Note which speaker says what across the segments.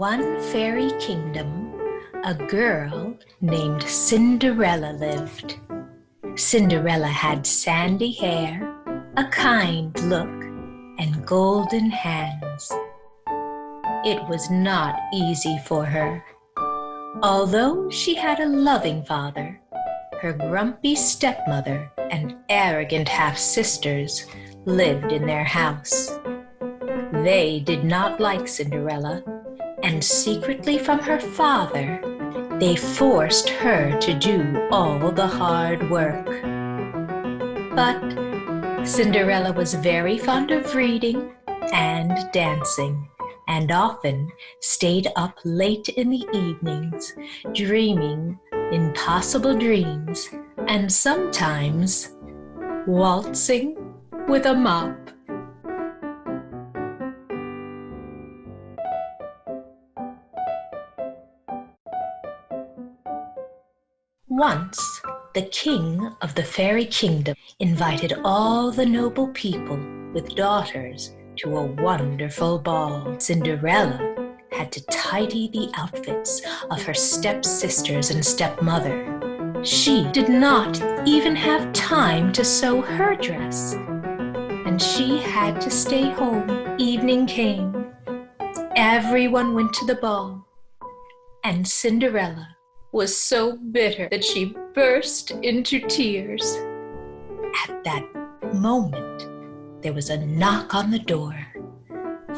Speaker 1: one fairy kingdom, a girl named Cinderella lived. Cinderella had sandy hair, a kind look, and golden hands. It was not easy for her. Although she had a loving father, her grumpy stepmother and arrogant half-sisters lived in their house. They did not like Cinderella, and secretly from her father, they forced her to do all the hard work. But Cinderella was very fond of reading and dancing, and often stayed up late in the evenings, dreaming impossible dreams, and sometimes waltzing with a mop. Once, the king of the fairy kingdom invited all the noble people with daughters to a wonderful ball. Cinderella had to tidy the outfits of her stepsisters and stepmother. She did not even have time to sew her dress, and she had to stay home. Evening came. Everyone went to the ball, and Cinderella was so bitter that she burst into tears. At that moment, there was a knock on the door.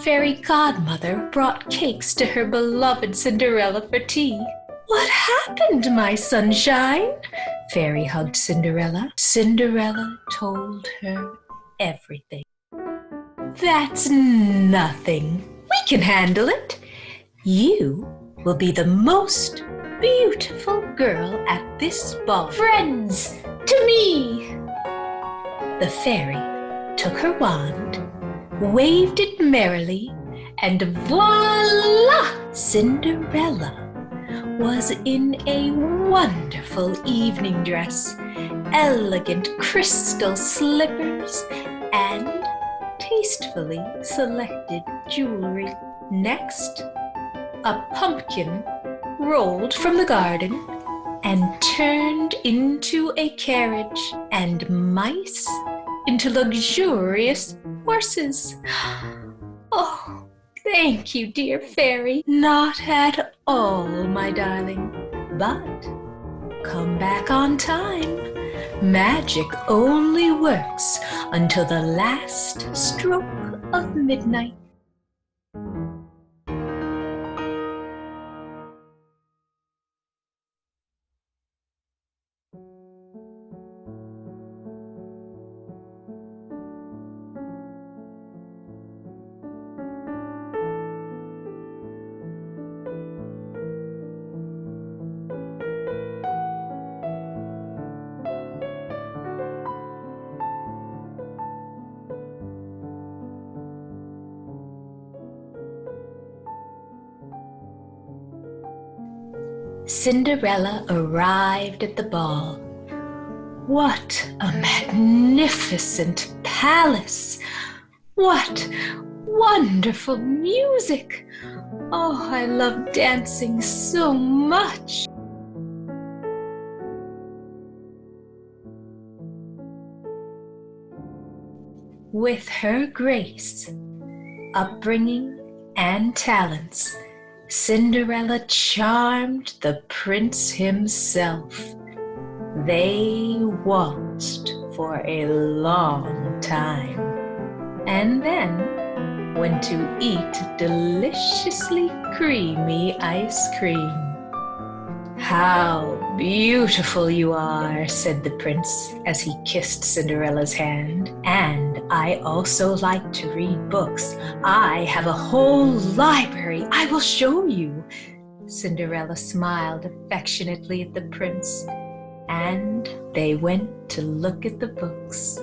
Speaker 1: Fairy Godmother brought cakes to her beloved Cinderella for tea. "What happened, my sunshine?" Fairy hugged Cinderella. Cinderella told her everything. "That's nothing. We can handle it. You will be the most beautiful girl at this ball. Friends, to me!" The fairy took her wand, waved it merrily, and voila! Cinderella was in a wonderful evening dress, elegant crystal slippers, and tastefully selected jewelry. Next, a pumpkin rolled from the garden and turned into a carriage, and mice into luxurious horses. "Oh, thank you, dear fairy." "Not at all, my darling, but come back on time. Magic only works until the last stroke of midnight." Cinderella arrived at the ball. What a magnificent palace! What wonderful music! Oh, I love dancing so much! With her grace, upbringing, and talents, Cinderella charmed the prince himself. They waltzed for a long time, and then went to eat deliciously creamy ice cream. "How beautiful you are," said the prince as he kissed Cinderella's hand. "And I also like to read books. I have a whole library. I will show you." Cinderella smiled affectionately at the prince, and they went to look at the books.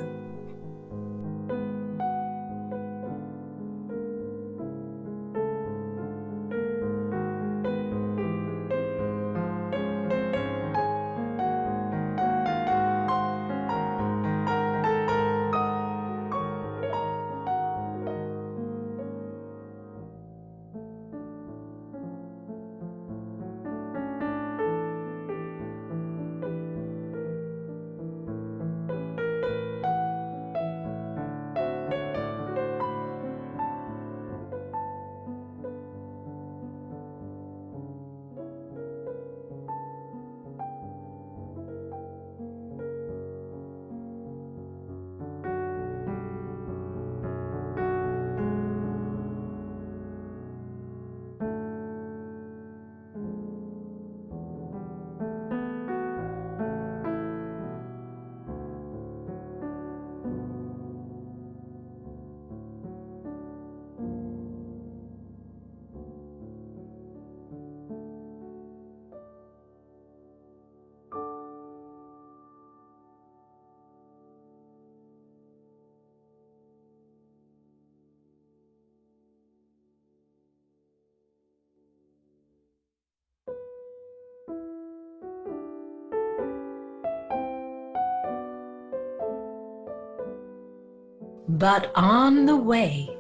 Speaker 1: But on the way,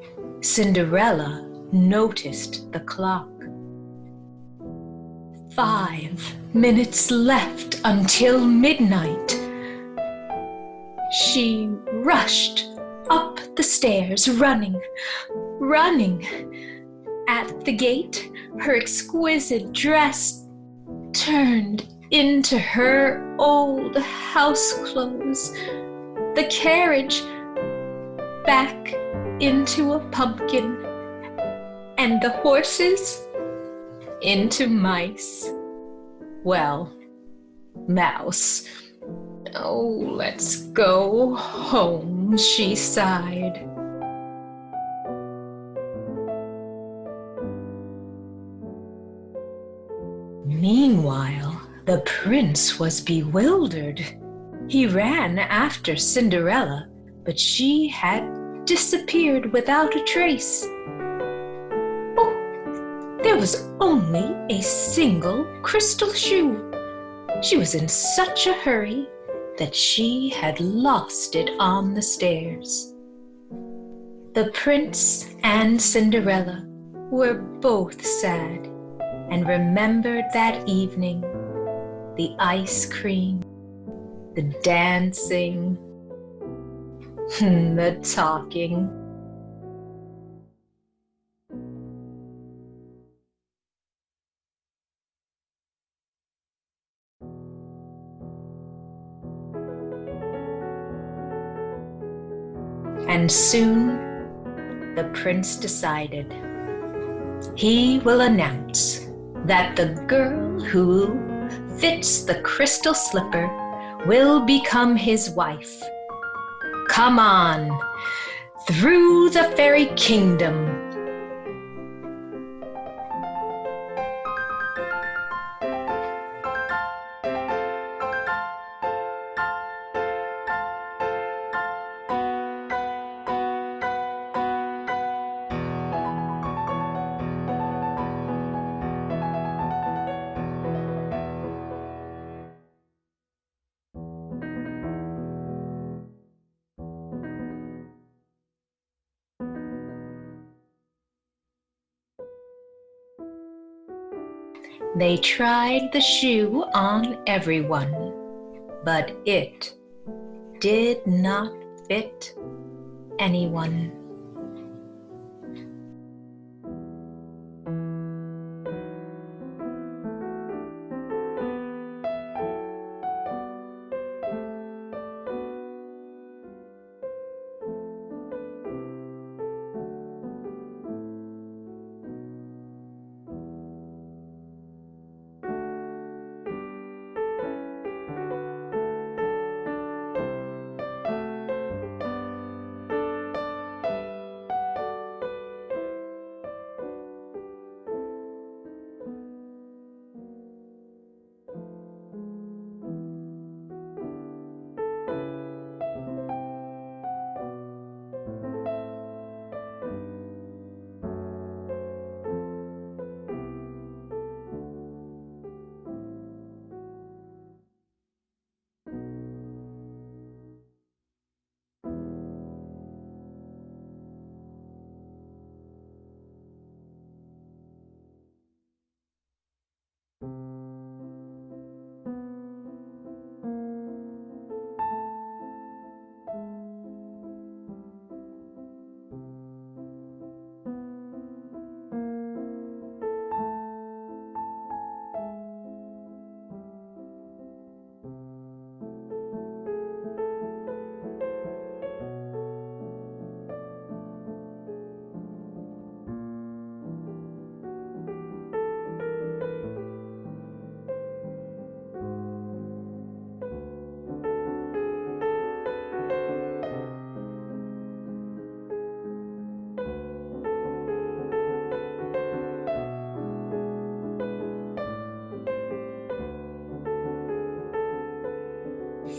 Speaker 1: Cinderella noticed the clock. 5 minutes left until midnight. She rushed up the stairs, running. At the gate, her exquisite dress turned into her old house clothes, the carriage back into a pumpkin, and the horses into mice. Well, mouse. Oh, let's go home, she sighed. Meanwhile, the prince was bewildered. He ran after Cinderella, but she had disappeared without a trace. Oh, there was only a single crystal shoe. She was in such a hurry that she had lost it on the stairs. The prince and Cinderella were both sad and remembered that evening, the ice cream, the dancing, the talking. And soon, the prince decided he will announce that the girl who fits the crystal slipper will become his wife. Come on, through the fairy kingdom. They tried the shoe on everyone, but it did not fit anyone.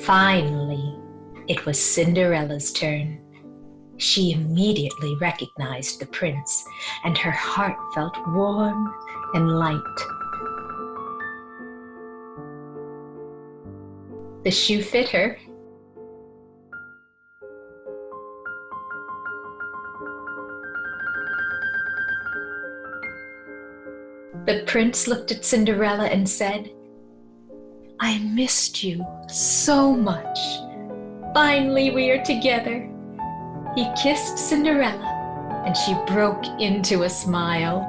Speaker 1: Finally, it was Cinderella's turn. She immediately recognized the prince, and her heart felt warm and light. The shoe fit her. The prince looked at Cinderella and said, "I missed you so much. Finally, we are together." He kissed Cinderella, and she broke into a smile.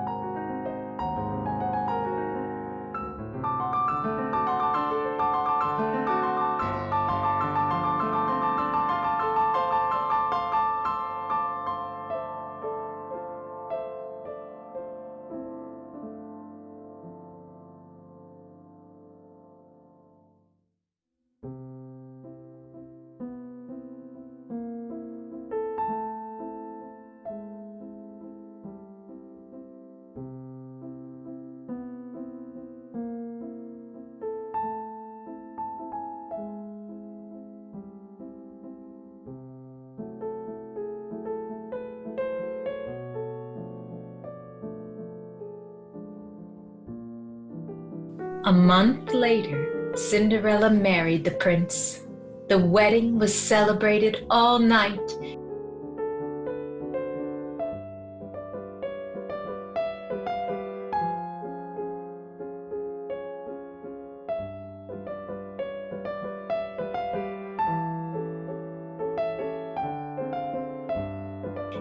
Speaker 1: A month later, Cinderella married the prince. The wedding was celebrated all night.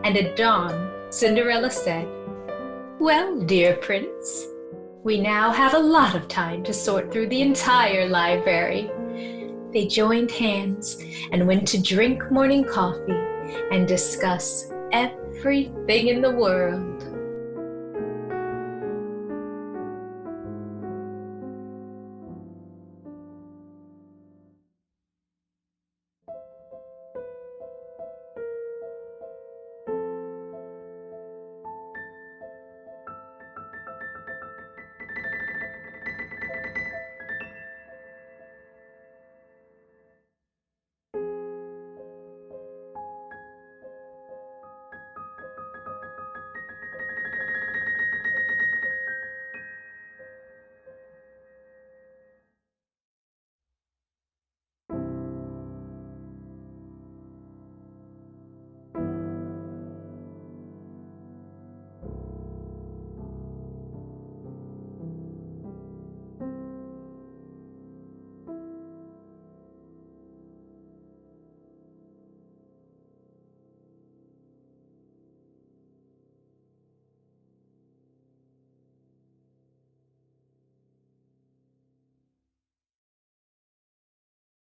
Speaker 1: And at dawn, Cinderella said, "Well, dear prince, we now have a lot of time to sort through the entire library." They joined hands and went to drink morning coffee and discuss everything in the world.